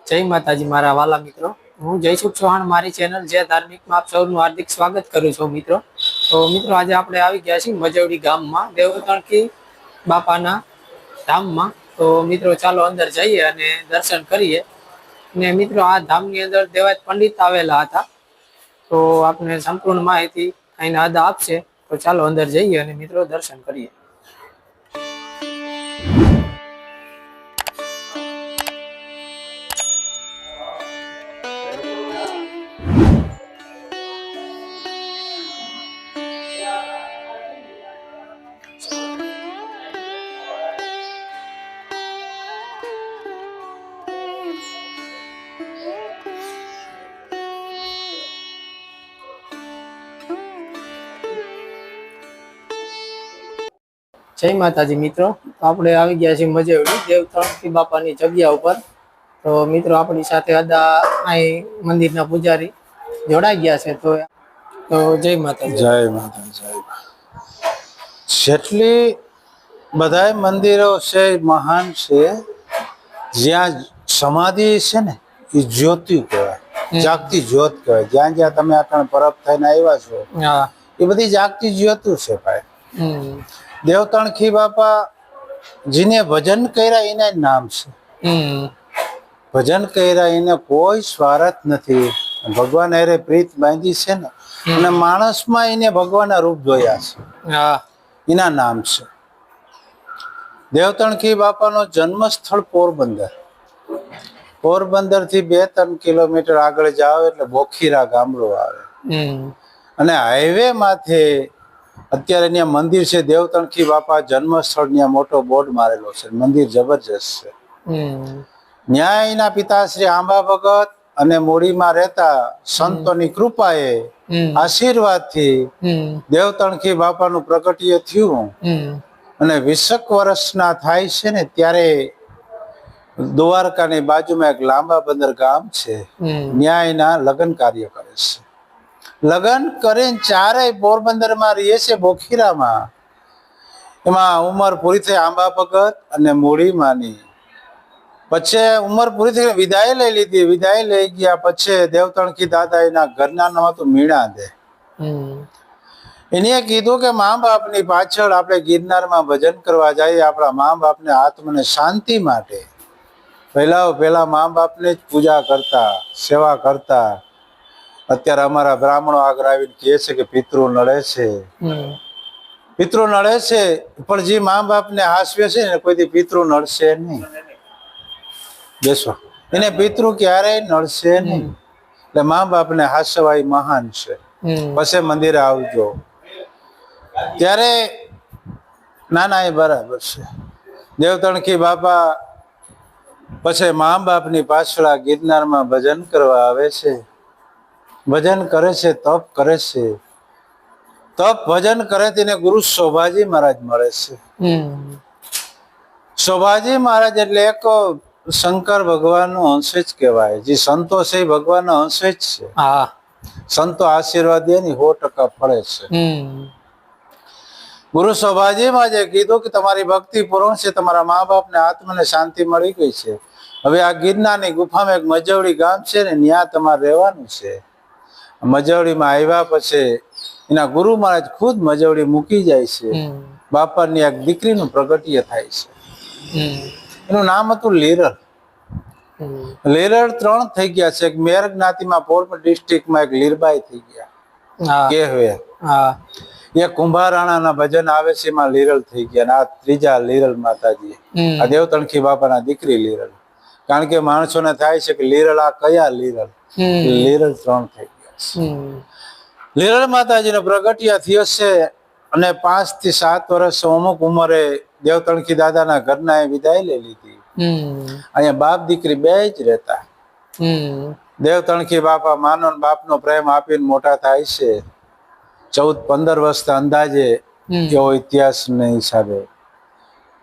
જય માતાજી મારા વાલા મિત્રો, હું જયસુખ ચૌહાણ મારી ચેનલ જે ધાર્મિકમાં આપ સૌનું હાર્દિક સ્વાગત કરું છું મિત્રો. તો મિત્રો આજે આપણે આવી ગયા છીએ મજવડી ગામમાં દેવતણકી બાપાના ધામમાં. તો મિત્રો ચાલો અંદર જઈએ અને દર્શન કરીએ. ને મિત્રો આ ધામની અંદર દેવાયત પંડિત આવેલા હતા, તો આપને સંપૂર્ણ માહિતી અહીંના અદા આપશે. તો ચાલો અંદર જઈએ અને મિત્રો દર્શન કરીએ. જય માતાજી મિત્રો, આપણે આવી ગયા છીએ મજેવડી દેવતણકી બાપાની જગ્યા ઉપર. તો મિત્રો આપણી સાથે અદા અહીં મંદિરના પૂજારી જોડાઈ ગયા છે. તો જય માતાજી. જય માતા. જેટલી બધા મંદિરો છે મહાન છે, જ્યાં સમાધિ છે ને એ જ્યોતિ કહેવાય, જાગતી જ્યોત કહેવાય. જ્યાં જ્યાં તમે આટણ પરબ થઈને આવ્યા છો એ બધી જાગતી જ્યોત છે ભાઈ. દેવતણકી બાપા જેને ભજન કર્યા એના નામ છે. ભજન કર્યા એને કોઈ સ્વાર્થ નથી. ભગવાન હારે પ્રીત બાંધી છે ને, અને માણસમાં એને ભગવાનના રૂપ જોયા છે, એના નામ છે. દેવતણકી બાપાનો જન્મ સ્થળ પોરબંદર. પોરબંદર થી 2-3 કિલોમીટર આગળ જાઓ એટલે બોખીરા ગામડું આવે. અને હાઈવે માથે અત્યારે ત્યાં મંદિર છે દેવતણકી બાપા જન્મ સ્થળ. ત્યાં મોટો બોર્ડ મારેલો છે, મંદિર જબરજસ્ત છે. ત્યાં એના પિતાશ્રી આંબા ભગત અને મૂડીમાં રહેતા સંતોની કૃપાએ આશીર્વાદથી દેવતણકી બાપાનું પ્રગટ્ય થયું. અને 20 વર્ષના થાય છે ને ત્યારે દ્વારકાની બાજુમાં એક લાંબા બંદર ગામ છે, ત્યાં એના લગ્ન કાર્ય કરે છે. લગ્ન કરીને ચારેય પોરબંદરમાં રહીએ છે, બોખીરામાં. એમાં ઉંમર પૂરી થઈ આંબા ભગત અને મૂડીમાંની. પછી ઉંમર પૂરી થઈ વિદાય લઈ લીધી. વિદાય લઈ ગયા પછી દેવતણકી દાદા એના ઘરના નામ હતું મીણા દે. એને કીધું કે મા બાપની પાછળ આપણે ગિરનારમાં ભજન કરવા જઈએ, આપણા મા બાપને આત્મને શાંતિ માટે. પહેલા મા બાપને જ પૂજા કરતા, સેવા કરતા. અત્યારે અમારા બ્રાહ્મણો આગળ આવીને કહે છે કે પિતૃ નડે છે, પિતૃ નડે છે. પણ જે મા બાપને હાસવે છે ને કોઈથી પિતૃ નડશે નહીં. બેસો, એને પિતૃ ક્યારેય નડશે નહીં. એટલે મા બાપને હાસવાય મહાન છે. પછી મંદિરે આવજો. ત્યારે નાના એ બરાબર છે. દેવતણકી બાપા પછી મા બાપની પાછળ ગિરનારમાં ભજન કરવા આવે છે. ભજન કરે છે, તપ કરે છે. તપ ભજન કરે તેને ગુરુ શોભાજી મહારાજ મળે છે. શોભાજી મહારાજ એટલે એક શંકર ભગવાનનો અંશ જ કહેવાય. જે સંતો છે એ ભગવાનનો અંશ જ છે. સંતો આશીર્વાદ દે ને 100% ફળે છે. ગુરુ શોભાજી મહારાજે કીધું કે તમારી ભક્તિ પૂર્ણ છે, તમારા મા બાપને આત્મને શાંતિ મળી ગઈ છે. હવે આ ગિરનારની ગુફામાં એક મજવડી ગામ છે ને, ત્યાં તમારે રહેવાનું છે. મજવડીમાં આવ્યા પછી એના ગુરુ મહારાજ ખુદ મજવડી મૂકી જાય છે. બાપાની એક દીકરીનું પ્રગટ્ય થાય છે. એનું નામ હતું લીરલ. લીરલ 3 થઈ ગયા છે. એક મેર જ્ઞાતિમાં પોરબંદર ડિસ્ટ્રિક્ટમાં એક લીરબાઈ થઈ ગયા કહેવે. એક કુંભારાણાના ભજન આવે છે, એમાં લીરલ થઈ ગયા. આ ત્રીજા લીરલ માતાજી, આ દેવતણકી બાપાના દીકરી લીરલ. કારણ કે માણસોને થાય છે કે લીરલ આ કયા લીરલ? લીરલ 3 થઈ ગયા. લીરલ માતાજીનો પ્રગટ્ય થયો છે. અને 5 થી 7 વર્ષ અમુક ઉંમરે દેવતણકી દાદાના ઘરના એ વિદાય લઈ લીધી. અહીંયા બાપ દીકરી 2 જ રહેતા. દેવતણકી બાપા માનો બાપનો પ્રેમ આપીને મોટા થાય છે. 14-15 વર્ષના અંદાજે એવો ઇતિહાસના હિસાબે.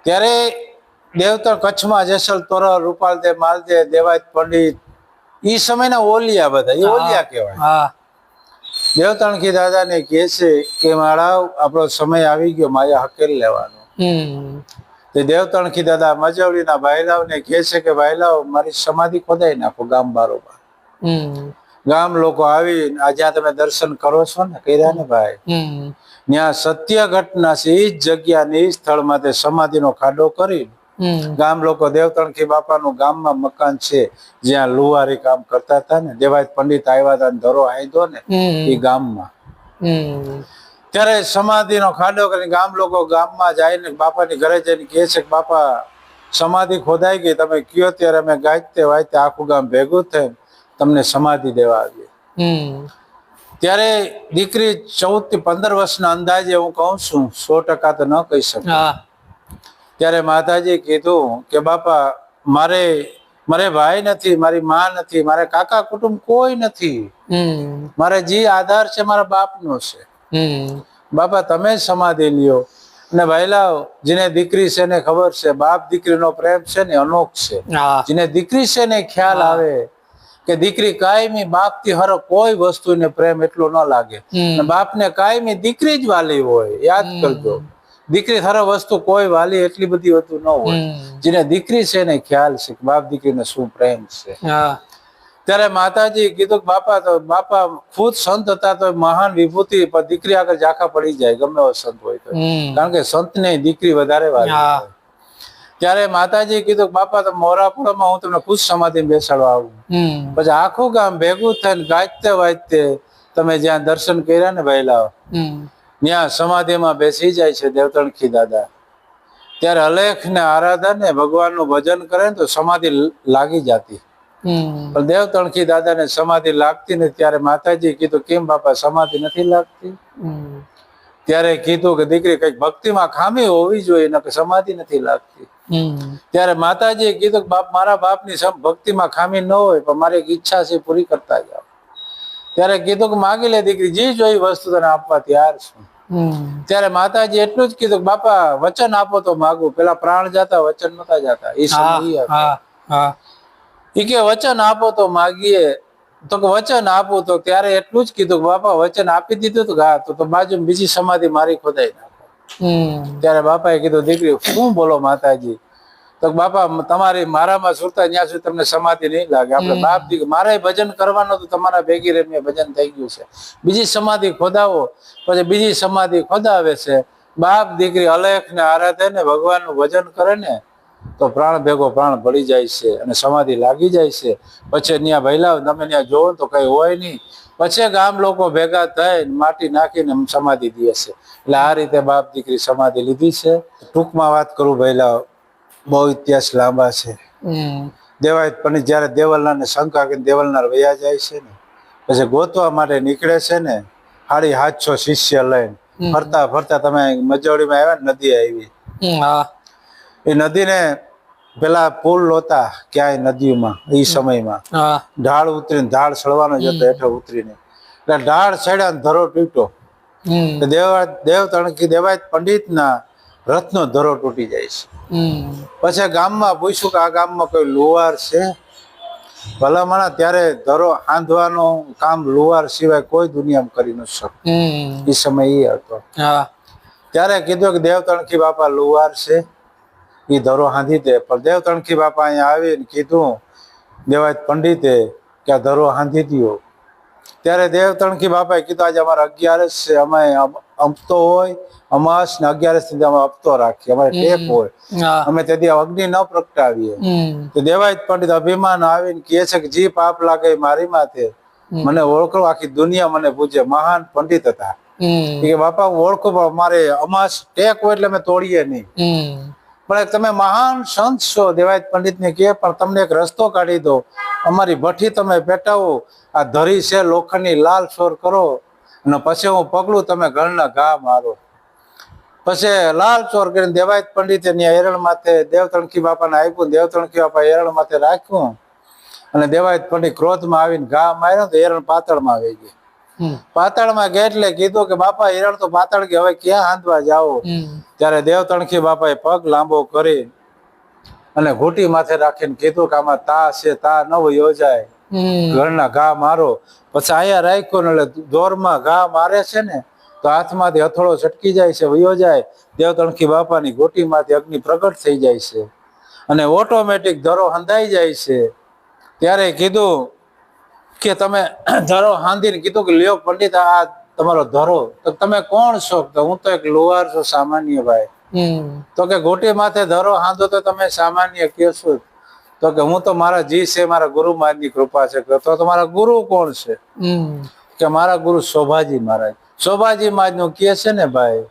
ત્યારે દેવતણ કચ્છમાં જેસલ તોરલ રૂપાલદે માલદે દેવાયત પંડિત એ સમયના ઓલિયા બધા, એ ઓલિયા કહેવાય. દેવતણકી દાદાને કહે છે કે મારા આપણો સમય આવી ગયો, માયા હકેલ લેવાનો. તે દેવતણખી દાદા મજવડીના ભાઈલાઓને કહે છે કે ભાઈલાઓ મારી સમાધિ ખોદાઈ નાખો ગામ બારોબાર. હમ ગામ લોકો આવી આ જ્યાં તમે દર્શન કરો છો ને કર્યા ને ભાઈ, હમ ત્યાં સત્ય ઘટના છે. એ જ જગ્યા ને એ સ્થળમાં તે સમાધિનો ખાડો કરી હમ ગામ લોકો દેવતણખી બાપાનું ગામમાં મકાન છે જ્યાં લુહારી કામ કરતા હતા ને, દેવાયત પંડિત આવ્યા હતા ને ધરો આંધો ને એ ગામમાં. હમ ત્યારે સમાધિનો ખાડો કરીને ગામ લોકો ગામમાં જાય ને બાપાની ઘરે જઈને કહે છે કે બાપા સમાધિ ખોદાઈ ગઈ, તમે કયો ત્યારે અમે ગાયતે વાયતે આખું ગામ ભેગું થઈને તમને સમાધિ દેવા આવીએ. હમ ત્યારે દીકરી 14 થી 15 વર્ષના અંદાજે હું કહું છું, 100% તો ન કહી શકું. હા ત્યારે માતાજી કીધું કે બાપા મારે ભાઈ નથી, મારી માં નથી, મારે કાકા કુટુંબ કોઈ નથી, હમ મારે જે આધાર છે મારા બાપનો છે. હમ બાપા તમે જ સમાધિ લ્યો. અને ભાઈલાઓ જેને દીકરી છે ને ખબર છે બાપ દીકરીનો પ્રેમ છે ને અનોખ છે. હા જેને દીકરી છે ને ખ્યાલ આવે કે દીકરી કાયમી બાપથી હર કોઈ વસ્તુને પ્રેમ એટલો ન લાગે, અને બાપને કાયમી દીકરી જ વાલી હોય. યાદ કરજો, દીકરી હર વસ્તુ કોઈ વાલી એટલી બધી હોતું ન હોય. જેને દીકરી છે ને ખ્યાલ છે કે બાપ દીકરીને શું પ્રેમ છે. હા ત્યારે માતાજી કીધું કે બાપા ખુદ સંત હતા તો મહાન વિભૂતિ, પણ દીકરી આગળ ઝાંખા પડી જાય ગમે એવો સંત હોય તો, કારણ કે સંતને દીકરી વધારે વાલી હોય. ત્યારે માતાજી કીધું કે બાપા તમે મોરાપુરામાં હું તમને ખુદ સમાધિ બેસાડવા આવું. પછી આખું ગામ ભેગું થઈને ગાજતે વાજતે તમે જ્યાં દર્શન કર્યા ને ભાઈલાઓ, ત્યાં સમાધિમાં બેસી જાય છે દેવતણખી દાદા. ત્યારે અલેખ ને આરાધન ને ભગવાનનું ભજન કરે ને તો સમાધિ લાગી જતી. પણ દેવતણખી દાદાને સમાધિ લાગતી ને ત્યારે માતાજી કીધું કેમ બાપા સમાધિ નથી લાગતી? ત્યારે કીધું કે દીકરી કઈક ભક્તિમાં ખામી હોવી જોઈએ ને સમાધિ નથી લાગતી. ત્યારે માતાજીએ કીધું કે મારા બાપની ભક્તિમાં ખામી ન હોય પણ મારી એક ઈચ્છા છે પૂરી કરતા જાઓ. ત્યારે કીધું કે માગી લે દીકરી, જે જોઈ વસ્તુ તને આપવા તૈયાર છું. ત્યારે માતાજી એટલું જ કીધું કે બાપા વચન આપો તો માગું. પેલા પ્રાણ જાતા વચન નતા જાતા એ સમય. એ કે વચન આપો તો માગીએ. તો વચન આપું તો ત્યારે એટલું જ કીધું કે બાપા વચન આપી દીધું તો હા તો બાજુ બીજી સમાધિ મારી ખોદાઈ નાખો. ત્યારે બાપાએ કીધું દીકરી શું બોલો માતાજી? તો બાપા તમારી મારામાં સુરતા ત્યાં સુધી તમને સમાધિ નહીં લાગે. આપણે બાપ દીકરી મારે ભજન કરવાનું તો તમારા ભેગી રહીને ભજન થઈ ગયું છે. બીજી સમાધિ ખોદાવો. પછી બીજી સમાધિ ખોદાવે છે. બાપ દીકરી અલેખ ને આરાધે ને ભગવાનનું ભજન કરે ને તો પ્રાણ ભેગો પ્રાણ ભળી જાય છે અને સમાધિ લાગી જાય છે. પછી ત્યાં ભૈલા તમે ત્યાં જોવો તો કઈ હોય નહીં. પછી ગામ લોકો ભેગા થઈ માટી નાખીને સમાધિ દે છે. એટલે આ રીતે બાપ દીકરી સમાધિ લીધી છે. ટૂંકમાં વાત કરું ભૈલા, બહુ ઇતિહાસ લાંબા છે. દેવાયત પંડિત જયારે દેવલનાર ને શંકા કરીને દેવલનાર વયા જાય છે ને પછી ગોતવા માટે નીકળે છે ને 750 શિષ્ય લઈને ફરતા ફરતા તમે મજવડીમાં આવ્યા ને નદી આવી. એ નદીને પેલા પુલ નહોતા ક્યાંય નદીમાં એ સમયમાં, ઢાળ ઉતરીને ઢાળ સળવાનો જ હતો હેઠો ઉતરીને. એટલે ઢાળ ચડ્યા ને ધરો તૂટ્યો. દેવાયત પંડિત ના રથનો ધરો તૂટી જાય છે. પછી ગામમાં પૂછ્યું કે આ ગામમાં કોઈ લુહાર છે? ભલામણા ત્યારે ધરો આંધવાનું કામ લુહાર સિવાય કોઈ દુનિયામાં કરી ન શકે. એ સમય એ હતો. ત્યારે કીધું કે દેવતણખી બાપા લુહાર છે, એ ધરો હાંધી દે. પણ દેવતણખી બાપા અહીંયા આવીને કીધું દેવાયત પંડિતે કે આ ધરો હાંધી દો. ત્યારે દેવતણખી બાપાએ કીધું આજે અમારે 11 છે, અમે અપતો હોય અમાસ ને 11 થી અમે અપતો રાખીએ, અમારે ટેપ હોય, અમે તેથી અગ્નિ ન પ્રગટાવીએ. તો દેવાયત પંડિત અભિમાન આવીને કહે છે કે જે પાપ લાગે મારી માથે, મને ઓળખો, આખી દુનિયા મને પૂછે, મહાન પંડિત હતા. કે બાપા હું ઓળખું પણ મારે અમાસ ટેક હોય એટલે અમે તોડીએ નહીં. પણ તમે મહાન સંત છો દેવાયત પંડિત ને કહે પણ તમને એક રસ્તો કાઢી દો, અમારી ભઠ્ઠી તમે પેટાવો, આ ધરી છે લોખંડની લાલ સોર કરો અને પછી હું પગલું તમે ઘરના ઘા મારો. પછી લાલ ચોર કરીને દેવાયત પંડિતે એરણ માથે દેવતણખી બાપાને આપ્યું. દેવતણખી બાપા એરણ માથે રાખ્યું અને દેવાયત પંડિત ક્રોધમાં આવીને ઘા માર્યો તો એરણ પાતાળમાં આવી ગઈ. પાતાળમાં ગયા એટલે કીધું કે બાપા એરણ તો પાતાળ ગઈ, હવે ક્યાં હાંધવા જાઓ? ત્યારે દેવતણખી બાપાએ પગ લાંબો કરી અને ઘૂંટી માથે રાખીને કીધું કે આમાં તા છે, તા ન યોજાય, ઘરના ઘા મારો. પછી અહીંયા રાખ્યો ને એટલે જોરમાં ઘા મારે છે ને તો હાથમાંથી હથોડો છટકી જાય છે, વયો જાય. દેવતણખી બાપાની ગોટીમાંથી અગ્નિ પ્રગટ થઈ જાય છે અને ઓટોમેટિક ધરો હંધાઈ જાય છે. ત્યારે કીધું કે તમે ધરો હાંધીને કીધું કે લ્યો પંડિત, આ તમારો ધરો. તો તમે કોણ છો? તો હું તો એક લુહાર છું, સામાન્ય ભાઈ. તો કે ગોટી માથે ધરો હાંધો તો તમે સામાન્ય કયો છો? તો કે હું તો મારા જી છે, મારા ગુરુ મહારાજની કૃપા છે. તો તમારા ગુરુ કોણ છે? કે મારા ગુરુ શોભાજી મહારાજ. શોભાજી મહારાજ નું કહે છે ને ભાઈ.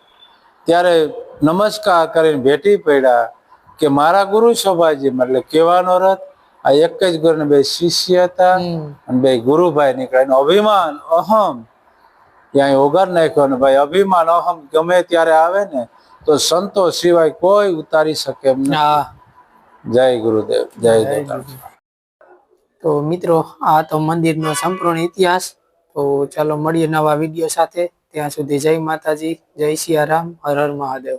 ત્યારે નમસ્કાર કરીને ભેટી પડ્યા કે મારા ગુરુ શોભાજી. એટલે કહેવાનો રથ આ એક જ ગુરુ બે શિષ્ય હતા અને બે ગુરુભાઈ નીકળ્યા. એનું અભિમાન અહમ ત્યાં ઓગાર નાખ્યો ને ભાઈ. અભિમાન અહમ ગમે ત્યારે આવે ને તો સંતો સિવાય કોઈ ઉતારી શકે એમ નથી. જય ગુરુદેવ, જય દેવ. તો મિત્રો આ તો મંદિરનો સંપૂર્ણ ઇતિહાસ. તો ચાલો મળીએ નવા વિડીયો સાથે. ત્યાં સુધી જય માતાજી, જય સિયારામ, હર હર મહાદેવ.